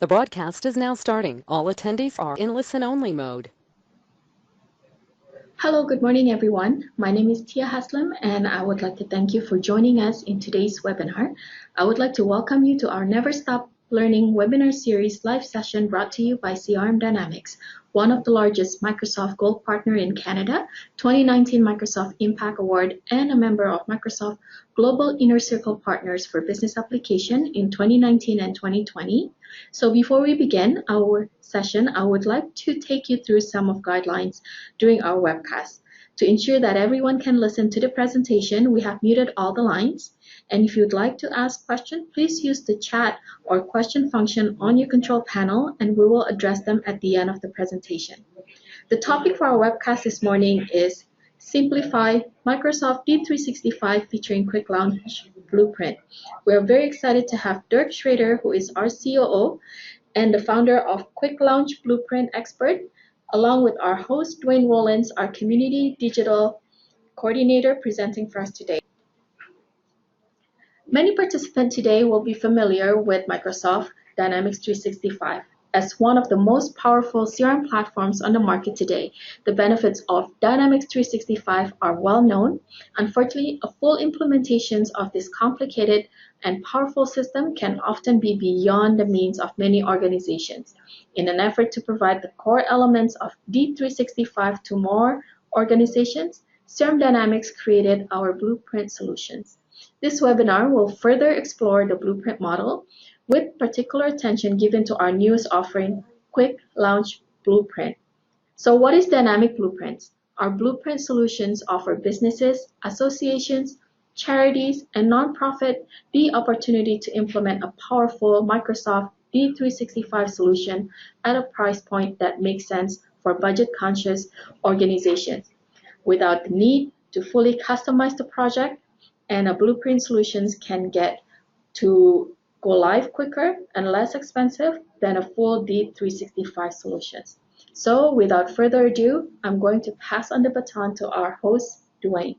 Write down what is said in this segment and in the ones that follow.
The broadcast is now starting. All attendees are in listen-only mode. Hello, good morning, everyone. My name is Tia Haslam, and I would like to thank you for joining us in today's webinar. I would like to welcome you to our Never Stop Learning webinar series live session brought to you by CRM Dynamics, one of the largest Microsoft Gold Partner in Canada, 2019 Microsoft Impact Award, and a member of Microsoft Global Inner Circle Partners for Business Application in 2019 and 2020. So before we begin our session, I would like to take you through some of guidelines during our webcast. To ensure that everyone can listen to the presentation, we have muted all the lines. And if you'd like to ask questions, please use the chat or question function on your control panel, and we will address them at the end of the presentation. The topic for our webcast this morning is Simplify Microsoft D365 featuring Quick Launch Blueprint. We are very excited to have Dirk Schrader, who is our COO and the founder of Quick Launch Blueprint Expert, along with our host, Dwayne Wollens, our Community Digital Coordinator, presenting for us today. Many participants today will be familiar with Microsoft Dynamics 365 as one of the most powerful CRM platforms on the market today. The benefits of Dynamics 365 are well known. Unfortunately, a full implementation of this complicated and powerful system can often be beyond the means of many organizations. In an effort to provide the core elements of D365 to more organizations, CRM Dynamics created our Blueprint solutions. This webinar will further explore the Blueprint model, with particular attention given to our newest offering, Quick Launch Blueprint. So what is Dynamic Blueprints? Our Blueprint solutions offer businesses, associations, charities, and nonprofit the opportunity to implement a powerful Microsoft D365 solution at a price point that makes sense for budget-conscious organizations without the need to fully customize the project, and a Blueprint solutions can get to go live quicker and less expensive than a full D365 solutions. So without further ado, I'm going to pass on the baton to our host, Dwayne.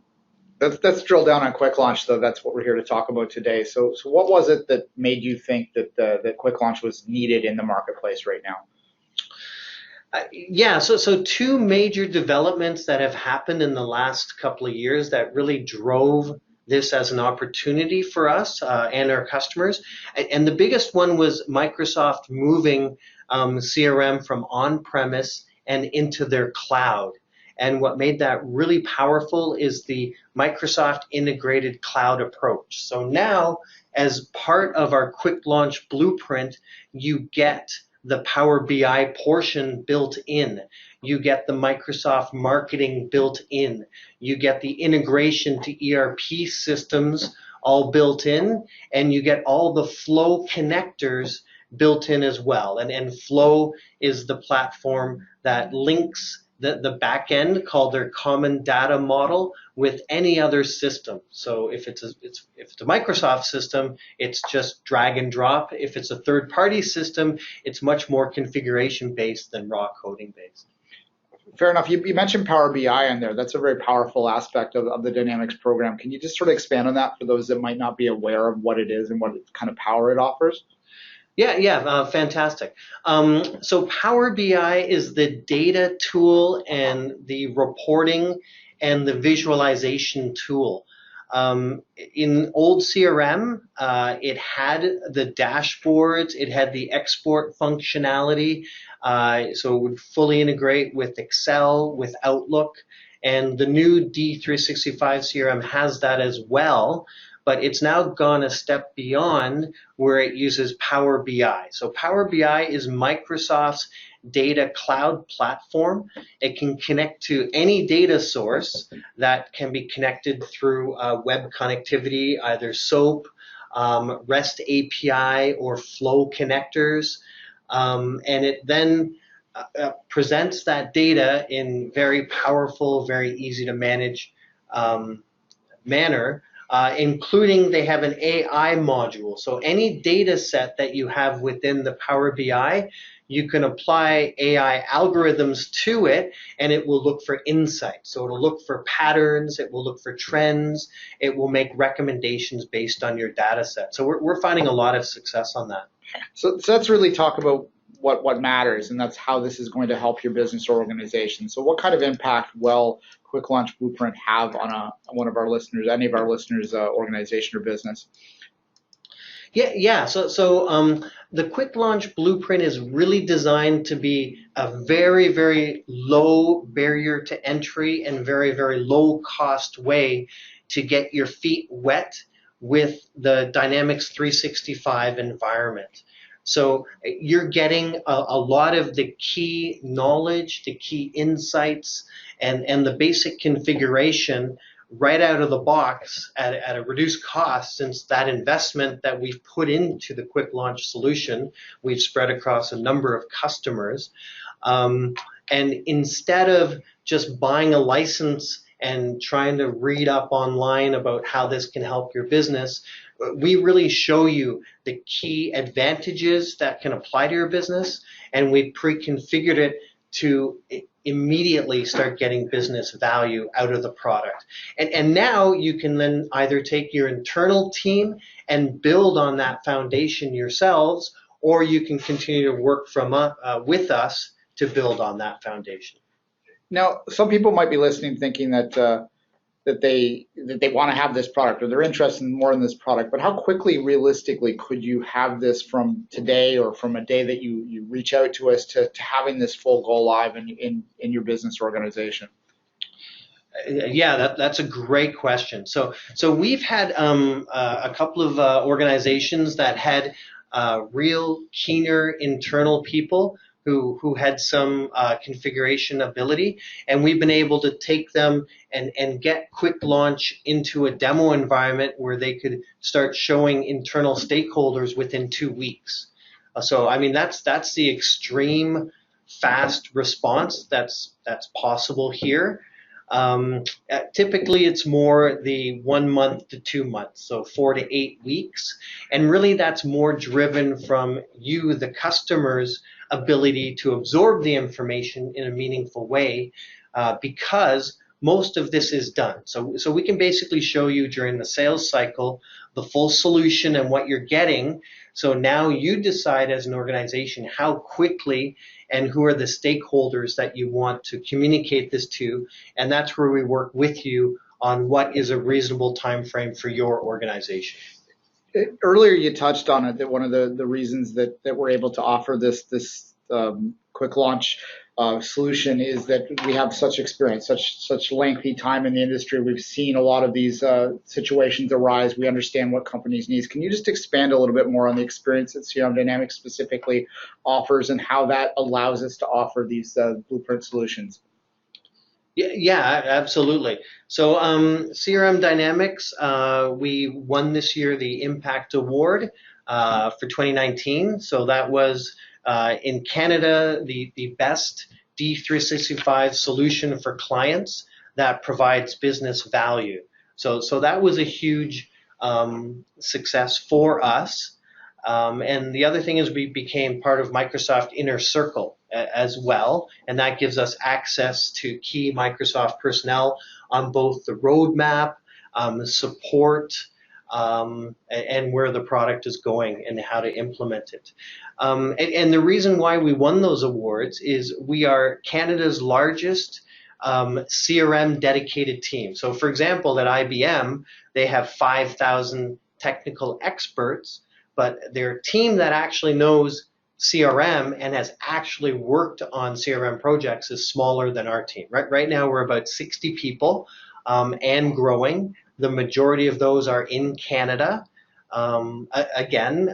Let's drill down on Quick Launch, though. That's what we're here to talk about today. So what was it that made you think that that Quick Launch was needed in the marketplace right now? So two major developments that have happened in the last couple of years that really drove this as an opportunity for us and our customers. And the biggest one was Microsoft moving CRM from on-premise and into their cloud. And what made that really powerful is the Microsoft integrated cloud approach. So now, as part of our Quick Launch Blueprint, you get the Power BI portion built in. You get the Microsoft marketing built in. You get the integration to ERP systems all built in, and you get all the Flow connectors built in as well. And Flow is the platform that links the back end, called their common data model, with any other system. So if it's a Microsoft system, it's just drag and drop. If it's a third-party system, it's much more configuration-based than raw coding-based. Fair enough. You mentioned Power BI in there. That's a very powerful aspect of the Dynamics program. Can you just sort of expand on that for those that might not be aware of what it is and what kind of power it offers? Fantastic. So Power BI is the data tool and the reporting and the visualization tool. In old CRM, it had the dashboards, it had the export functionality, so it would fully integrate with Excel, with Outlook, and the new D365 CRM has that as well. But it's now gone a step beyond where it uses Power BI. So Power BI is Microsoft's data cloud platform. It can connect to any data source that can be connected through web connectivity, either SOAP, REST API, or Flow connectors. And it then presents that data in very powerful, very easy to manage manner. Including they have an AI module. So any data set that you have within the Power BI, you can apply AI algorithms to it, and it will look for insights. So it'll look for patterns, it will look for trends, it will make recommendations based on your data set. So we're finding a lot of success on that. So let's really talk about what matters, and that's how this is going to help your business or organization. So what kind of impact will Quick Launch Blueprint have on one of our listeners, any of our listeners' organization or business? Yeah. So the Quick Launch Blueprint is really designed to be a very, very low barrier to entry and very, very low cost way to get your feet wet with the Dynamics 365 environment. So you're getting a lot of the key knowledge, the key insights, and the basic configuration right out of the box at a reduced cost, since that investment that we've put into the quick launch solution, we've spread across a number of customers. And instead of just buying a license and trying to read up online about how this can help your business, we really show you the key advantages that can apply to your business, and we pre-configured it to immediately start getting business value out of the product. And now you can then either take your internal team and build on that foundation yourselves, or you can continue to work with us to build on that foundation. Now, some people might be listening thinking that they want to have this product, or they're interested more in this product, but how quickly, realistically, could you have this from today or from a day that you reach out to us to having this full go live in your business organization? Yeah, that's a great question. So we've had a couple of organizations that had real keener internal people who had some configuration ability, and we've been able to take them and get quick launch into a demo environment where they could start showing internal stakeholders within 2 weeks. So I mean that's the extreme fast response that's possible here. Typically it's more the 1 month to 2 months, so 4 to 8 weeks. And really that's more driven from you, the customer's ability to absorb the information in a meaningful way, because most of this is done. So we can basically show you during the sales cycle the full solution and what you're getting. So now you decide as an organization how quickly and who are the stakeholders that you want to communicate this to, and that's where we work with you on what is a reasonable time frame for your organization. Earlier you touched on it, that one of the reasons that we're able to offer this quick launch solution is that we have such experience, such lengthy time in the industry. We've seen a lot of these situations arise. We understand what companies need. Can you just expand a little bit more on the experience that CRM Dynamics specifically offers and how that allows us to offer these blueprint solutions? Yeah, absolutely. So CRM Dynamics, we won this year the Impact Award for 2019. So that was in Canada the best D365 solution for clients that provides business value. So that was a huge success for us. And the other thing is we became part of Microsoft Inner Circle as well, and that gives us access to key Microsoft personnel on both the roadmap, support, and where the product is going and how to implement it. And the reason why we won those awards is we are Canada's largest CRM dedicated team. So for example, at IBM, they have 5,000 technical experts, but their team that actually knows CRM and has actually worked on CRM projects is smaller than our team. Right now we're about 60 people and growing. The majority of those are in Canada. Again,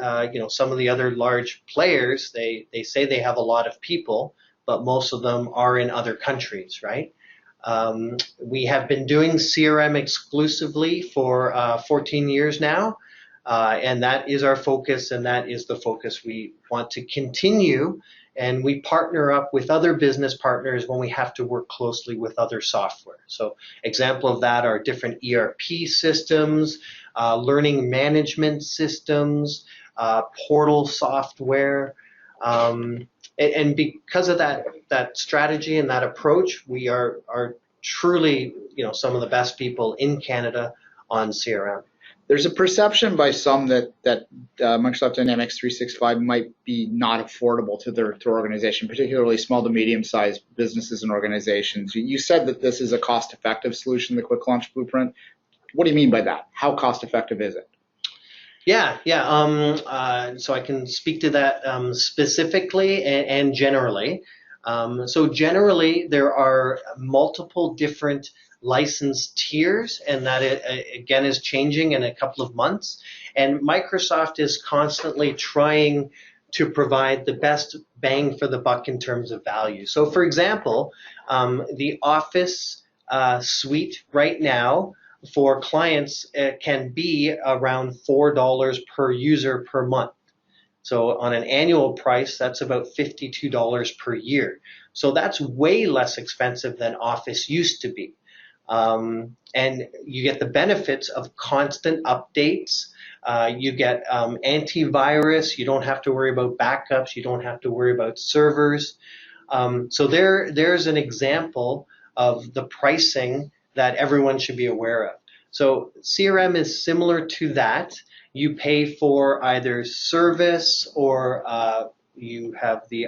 some of the other large players, they say they have a lot of people, but most of them are in other countries, right? We have been doing CRM exclusively for 14 years now. And that is our focus, and that is the focus we want to continue. And we partner up with other business partners when we have to work closely with other software. So example of that are different ERP systems, learning management systems, portal software. And because of that strategy and that approach, we are truly some of the best people in Canada on CRM. There's a perception by some that Microsoft Dynamics 365 might be not affordable to their organization, particularly small to medium-sized businesses and organizations. You said that this is a cost-effective solution, the Quick Launch Blueprint. What do you mean by that? How cost-effective is it? So I can speak to that specifically and generally. So generally, there are multiple different license tiers, and that again is changing in a couple of months. And Microsoft is constantly trying to provide the best bang for the buck in terms of value. So, for example, the Office suite right now for clients can be around $4 per user per month. So on an annual price, that's about $52 per year. So that's way less expensive than Office used to be. And you get the benefits of constant updates. You get antivirus. You don't have to worry about backups. You don't have to worry about servers. So there's an example of the pricing that everyone should be aware of. So CRM is similar to that. You pay for either service or you have the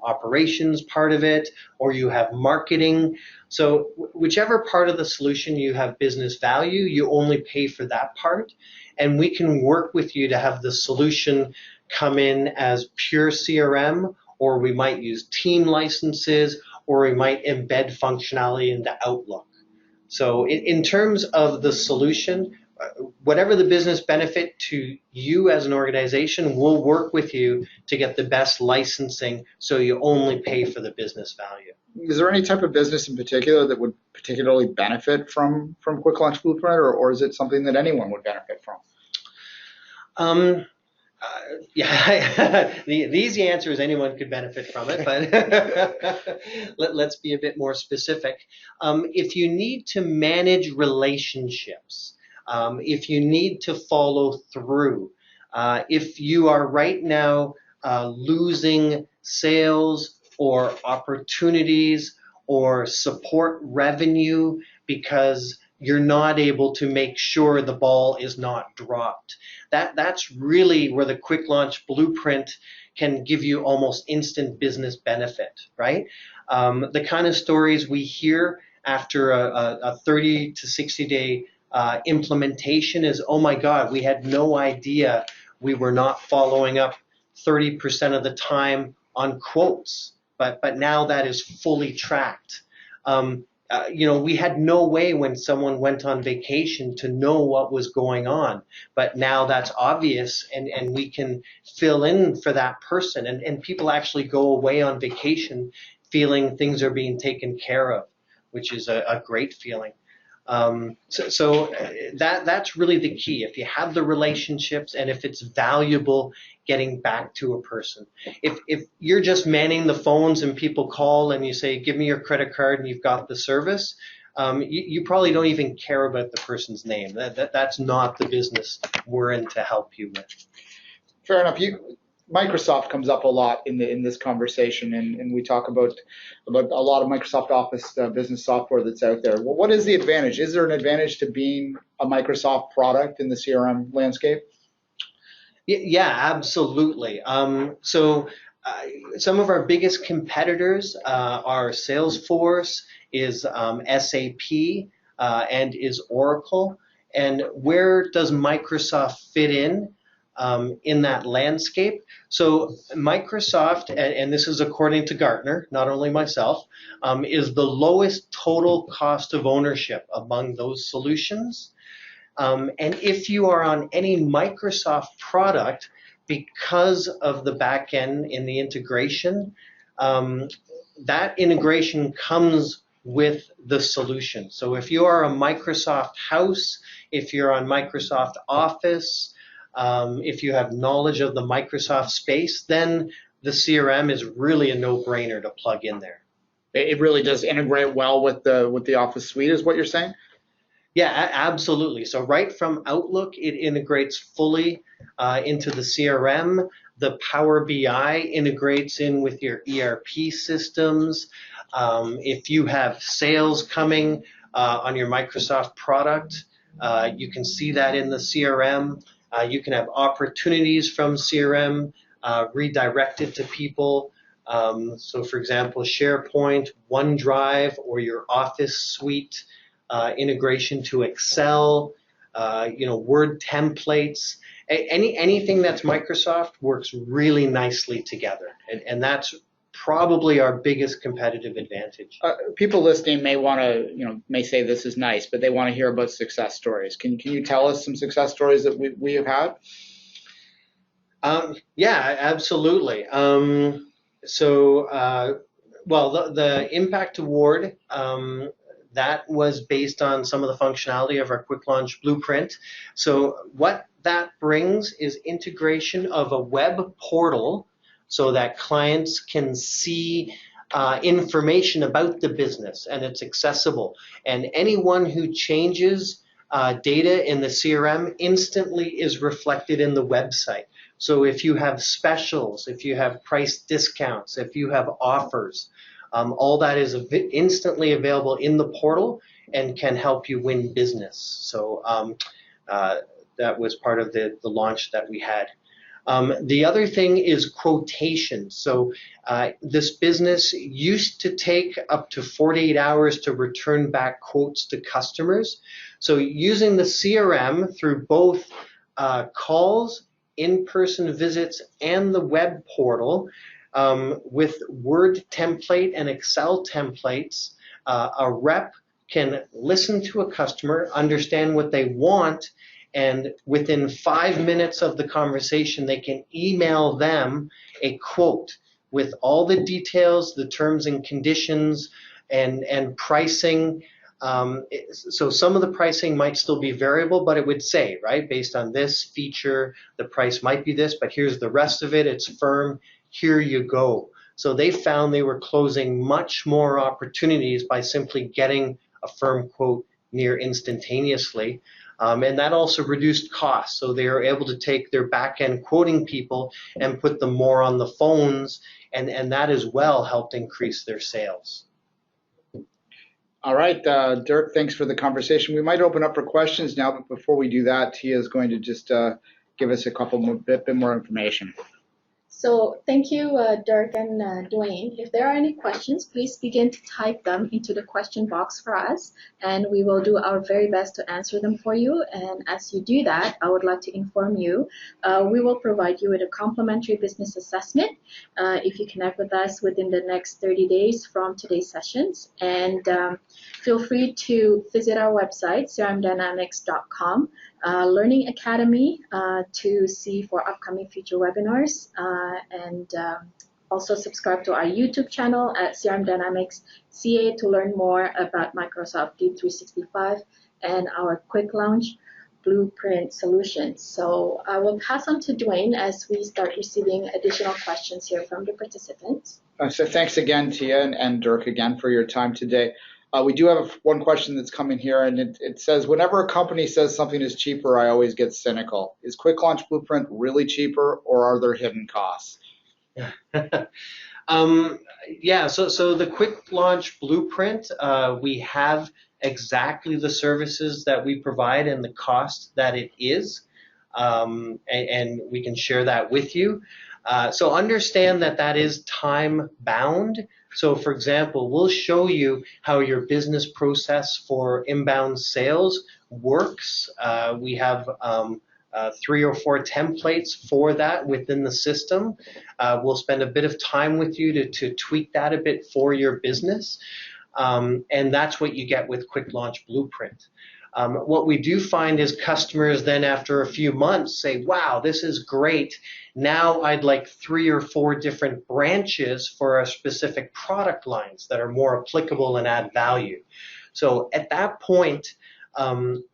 operations part of it, or you have marketing. So whichever part of the solution you have business value, you only pay for that part. And we can work with you to have the solution come in as pure CRM, or we might use team licenses, or we might embed functionality into Outlook. So in terms of the solution, whatever the business benefit to you as an organization, we'll work with you to get the best licensing so you only pay for the business value. Is there any type of business in particular that would particularly benefit from Quick Launch Blueprint, or is it something that anyone would benefit from? The easy answer is anyone could benefit from it, but let's be a bit more specific. If you need to manage relationships, if you need to follow through, if you are right now losing sales or opportunities or support revenue because you're not able to make sure the ball is not dropped. That's really where the Quick Launch Blueprint can give you almost instant business benefit, right? The kind of stories we hear after a 30 to 60 day implementation is, oh my God, we had no idea we were not following up 30% of the time on quotes, but now that is fully tracked. We had no way when someone went on vacation to know what was going on, but now that's obvious, and we can fill in for that person, and people actually go away on vacation feeling things are being taken care of, which is a great feeling. So that's really the key. If you have the relationships and if it's valuable getting back to a person. If you're just manning the phones and people call and you say, give me your credit card and you've got the service, you probably don't even care about the person's name. That's not the business we're in to help you with. Fair enough. Microsoft comes up a lot in this conversation, and we talk about a lot of Microsoft Office business software that's out there. Well, what is the advantage? Is there an advantage to being a Microsoft product in the CRM landscape? Yeah, absolutely. So some of our biggest competitors are Salesforce, is SAP, and is Oracle. And where does Microsoft fit in that landscape? So Microsoft, and this is according to Gartner, not only myself, is the lowest total cost of ownership among those solutions. And if you are on any Microsoft product, because of the back end in the integration, that integration comes with the solution. So if you are a Microsoft house, if you're on Microsoft Office, if you have knowledge of the Microsoft space, then the CRM is really a no-brainer to plug in there. It really does integrate well with the Office suite, is what you're saying? Yeah, absolutely. So right from Outlook, it integrates fully into the CRM. The Power BI integrates in with your ERP systems. If you have sales coming on your Microsoft product, You can see that in the CRM. You can have opportunities from CRM redirected to people. So for example, SharePoint, OneDrive, or your Office suite integration to Excel, Word templates, anything that's Microsoft works really nicely together. And that's probably our biggest competitive advantage. People listening may want to, may say this is nice, but they want to hear about success stories. Can you tell us some success stories that we have had? Yeah, absolutely. The Impact Award, that was based on some of the functionality of our Quick Launch Blueprint. So what that brings is integration of a web portal so that clients can see information about the business, and it's accessible. And anyone who changes data in the CRM instantly is reflected in the website. So if you have specials, if you have price discounts, if you have offers, all that is instantly available in the portal and can help you win business. So that was part of the launch that we had. The other thing is quotation. So this business used to take up to 48 hours to return back quotes to customers. So using the CRM through both calls, in-person visits, and the web portal, with Word template and Excel templates, a rep can listen to a customer, understand what they want, and within 5 minutes of the conversation, they can email them a quote with all the details, the terms and conditions, and pricing. So some of the pricing might still be variable, but it would say, right, based on this feature, the price might be this, but here's the rest of it, it's firm, here you go. So they found they were closing much more opportunities by simply getting a firm quote near instantaneously. And that also reduced costs. So they were able to take their back-end quoting people and put them more on the phones, and that as well helped increase their sales. All right, Dirk, thanks for the conversation. We might open up for questions now, but before we do that, Tia is going to just give us a bit more information. So thank you, Dirk and Dwayne. If there are any questions, please begin to type them into the question box for us, and we will do our very best to answer them for you. And as you do that, I would like to inform you, we will provide you with a complimentary business assessment if you connect with us within the next 30 days from today's sessions. And feel free to visit our website, crmdynamics.com. Learning Academy to see for upcoming future webinars, and also subscribe to our YouTube channel at CRM Dynamics CA to learn more about Microsoft D365 and our Quick Launch Blueprint solutions. So I will pass on to Dwayne as we start receiving additional questions here from the participants. So thanks again, Tia, and Dirk again for your time today. We do have one question that's coming here, and it says, whenever a company says something is cheaper, I always get cynical. Is Quick Launch Blueprint really cheaper, or are there hidden costs? Yeah, so the Quick Launch Blueprint, we have exactly the services that we provide and the cost that it is, and we can share that with you. So understand that is time bound. So for example, we'll show you how your business process for inbound sales works. We have 3 or 4 templates for that within the system. We'll spend a bit of time with you to tweak that a bit for your business. And that's what you get with Quick Launch Blueprint. What we do find is customers then after a few months say, wow, this is great. Now I'd like 3 or 4 different branches for our specific product lines that are more applicable and add value. So at that point,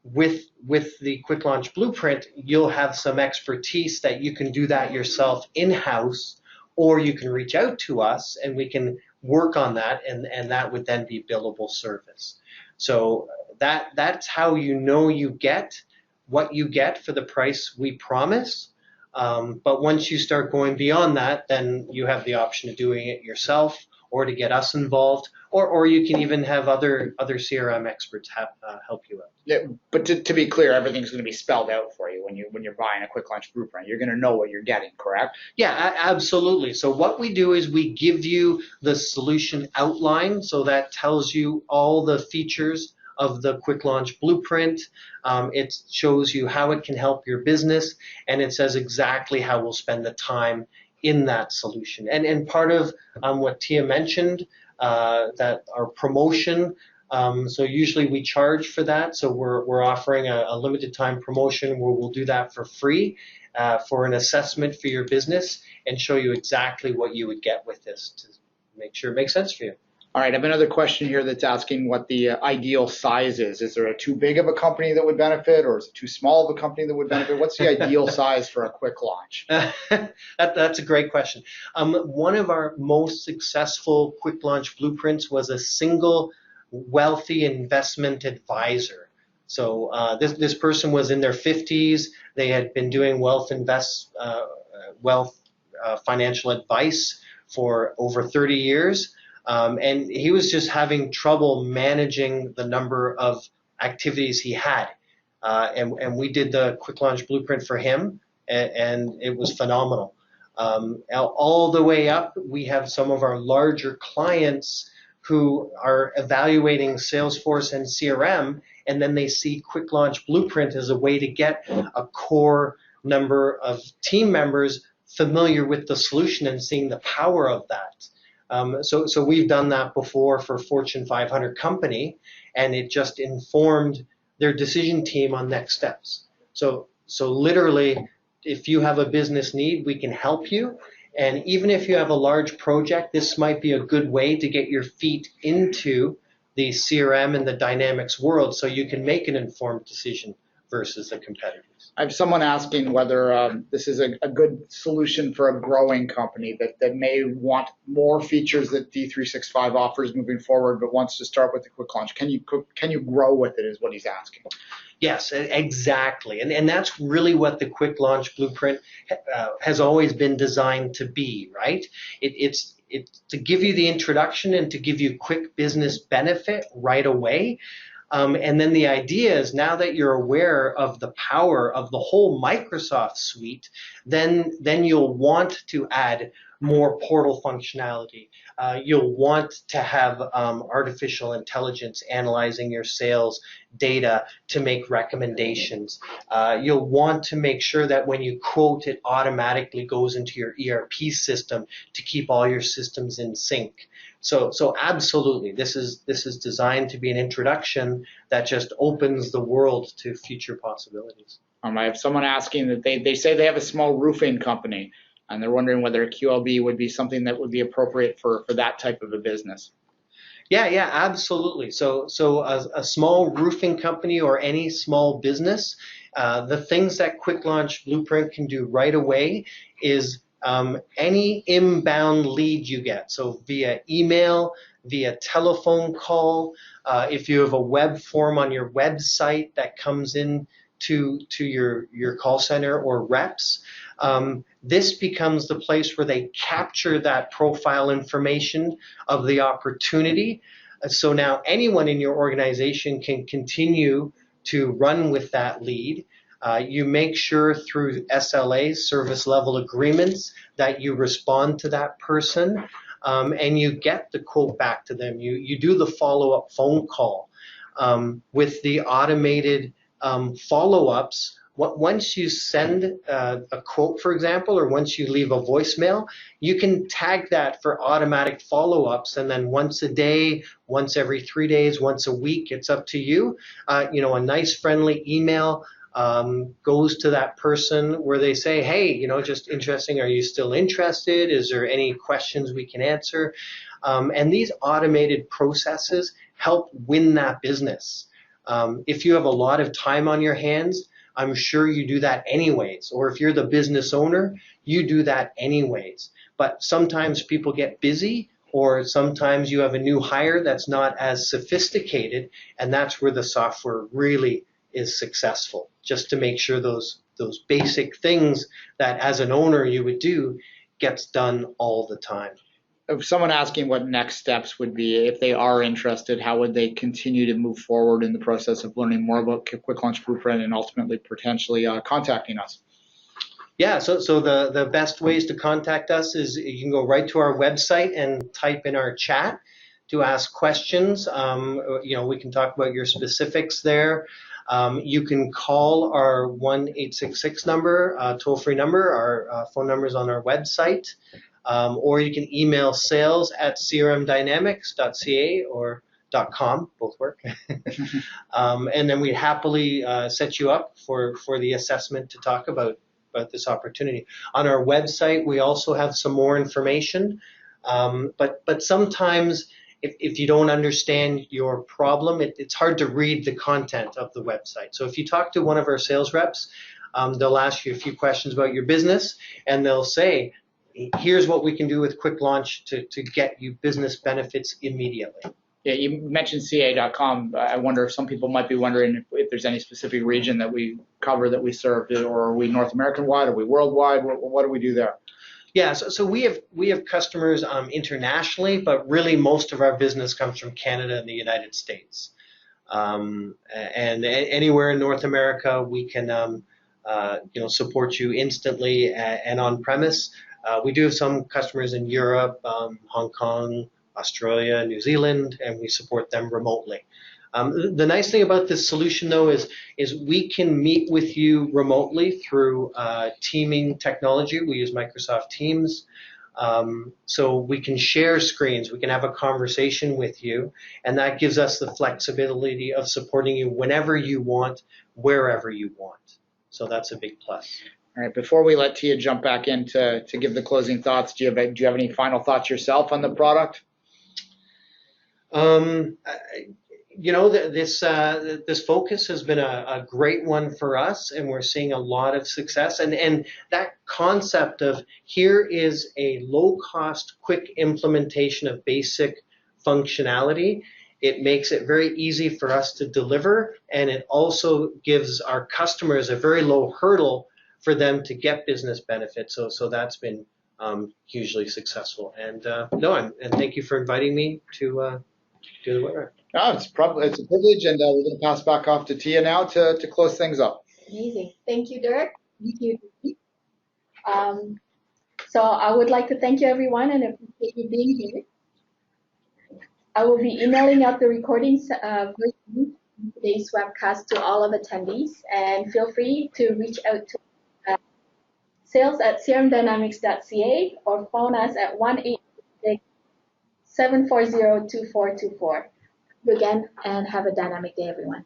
with the Quick Launch Blueprint, you'll have some expertise that you can do that yourself in-house, or you can reach out to us and we can work on that, and that would then be billable service. So that's how you get what you get for the price we promise. But once you start going beyond that, then you have the option of doing it yourself or to get us involved, or you can even have other CRM experts help you out. Yeah, but to be clear, everything's going to be spelled out for you when you're buying a quick launch blueprint. You're going to know what you're getting, correct? Yeah, absolutely. So what we do is we give you the solution outline, so that tells you all the features of the quick launch blueprint. It shows you how it can help your business, and it says exactly how we'll spend the time in that solution. And part of what Tia mentioned, that our promotion, so usually we charge for that. So we're offering a limited time promotion where we'll do that for free for an assessment for your business and show you exactly what you would get with this to make sure it makes sense for you. All right, I have another question here that's asking what the ideal size is. Is there a too big of a company that would benefit, or is it too small of a company that would benefit? What's the ideal size for a quick launch? That's a great question. One of our most successful quick launch blueprints was a single wealthy investment advisor. So this person was in their 50s. They had been doing wealth financial advice for over 30 years. And he was just having trouble managing the number of activities he had. And we did the quick launch blueprint for him, and it was phenomenal. All the way up, we have some of our larger clients who are evaluating Salesforce and CRM, and then they see quick launch blueprint as a way to get a core number of team members familiar with the solution and seeing the power of that. So we've done that before for Fortune 500 company, and it just informed their decision team on next steps. So literally, if you have a business need, we can help you. And even if you have a large project, this might be a good way to get your feet into the CRM and the Dynamics world so you can make an informed decision versus the competitors. I have someone asking whether this is a good solution for a growing company that may want more features that D365 offers moving forward, but wants to start with the quick launch. Can you grow with it is what he's asking. Yes, exactly. And that's really what the quick launch blueprint has always been designed to be, right? It's to give you the introduction and to give you quick business benefit right away. And then the idea is, now that you're aware of the power of the whole Microsoft suite, then you'll want to add more portal functionality. You'll want to have artificial intelligence analyzing your sales data to make recommendations. You'll want to make sure that when you quote, it automatically goes into your ERP system to keep all your systems in sync. So absolutely, this is designed to be an introduction that just opens the world to future possibilities. I have someone asking that they say they have a small roofing company, and they're wondering whether a QLB would be something that would be appropriate for that type of a business. Yeah, absolutely. So a small roofing company or any small business, the things that Quick Launch Blueprint can do right away is any inbound lead you get, so via email, via telephone call, if you have a web form on your website that comes in to your call center or reps, this becomes the place where they capture that profile information of the opportunity. So now anyone in your organization can continue to run with that lead. You make sure through SLA, service level agreements, that you respond to that person, and you get the quote back to them. You do the follow-up phone call with the automated follow-ups. Once you send a quote, for example, or once you leave a voicemail, you can tag that for automatic follow-ups, and then once a day, once every 3 days, once a week, it's up to you. A nice friendly email goes to that person where they say, hey, just interesting, are you still interested? Is there any questions we can answer? And these automated processes help win that business. If you have a lot of time on your hands, I'm sure you do that anyways. Or if you're the business owner, you do that anyways. But sometimes people get busy, or sometimes you have a new hire that's not as sophisticated, and that's where the software really is successful, just to make sure those basic things that as an owner you would do gets done all the time. if someone asking what next steps would be, if they are interested, how would they continue to move forward in the process of learning more about Quick Launch Blueprint and ultimately potentially contacting us? Yeah, so the best ways to contact us is you can go right to our website and type in our chat to ask questions. We can talk about your specifics there. You can call our 1-866 number, toll-free number. Our phone number is on our website. Or you can email sales@crmdynamics.ca or .com, both work. And then we'd happily set you up for the assessment to talk about this opportunity. On our website, we also have some more information. But sometimes if you don't understand your problem, it's hard to read the content of the website. So if you talk to one of our sales reps, they'll ask you a few questions about your business, and they'll say, here's what we can do with Quick Launch to get you business benefits immediately. Yeah, you mentioned CA.com. I wonder if some people might be wondering if there's any specific region that we cover that we serve, or are we North American wide? Are we worldwide? What do we do there? Yeah, so we have customers internationally, but really most of our business comes from Canada and the United States. And anywhere in North America, we can support you instantly and on premise. We do have some customers in Europe, Hong Kong, Australia, New Zealand, and we support them remotely. The nice thing about this solution, though, is we can meet with you remotely through teaming technology. We use Microsoft Teams. So we can share screens. We can have a conversation with you, and that gives us the flexibility of supporting you whenever you want, wherever you want. So that's a big plus. All right. Before we let Tia jump back in to give the closing thoughts, do you have any final thoughts yourself on the product? This focus has been a great one for us, and we're seeing a lot of success. And that concept of here is a low-cost, quick implementation of basic functionality, it makes it very easy for us to deliver, and it also gives our customers a very low hurdle for them to get business benefits. So that's been hugely successful. And thank you for inviting me to do the webinar. No, it's a privilege, and we're going to pass back off to Tia now to close things up. Amazing. Thank you, Dirk. Thank you. So I would like to thank you, everyone, and appreciate you being here. I will be emailing out the recordings of today's webcast to all of attendees, and feel free to reach out to sales@crmdynamics.ca or phone us at 1-866-740-2424. Again, and have a dynamic day, everyone.